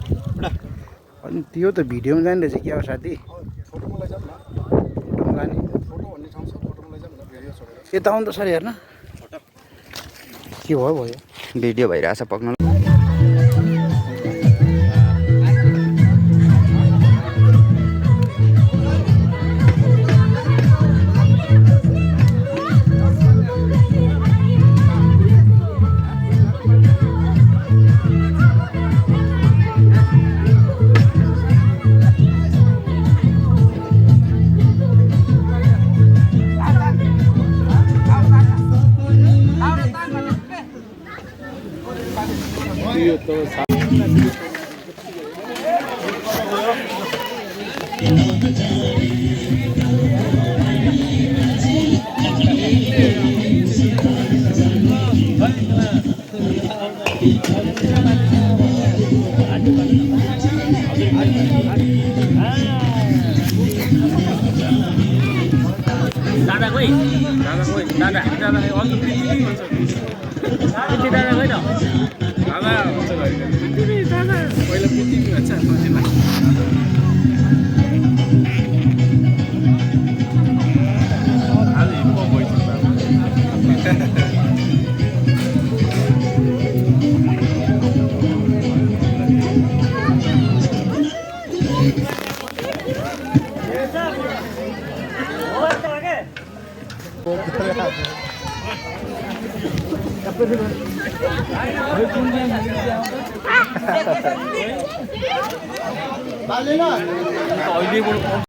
अनि त्यो त भिडियोमा जाने रहेछ क्या हो साथी फोटोमा लैजाऊ न फोटोमा लाने फोटो भन्ने ठाउँ छ फोटोमा लैजाऊ न भिडियो छोडेर यता आउनु त सर हेर्न के भयो भयो भिडियो भइरहेछ पक्न दादा खोइ दादा अन्त पृथ्वी भन्छ पृथ्वी दादा खोइ त दादा भन्छ घरि पृथ्वी दादा पहिला पृथ्वी भन्छ आज हिपहप भइसक्यो बालेन अहिले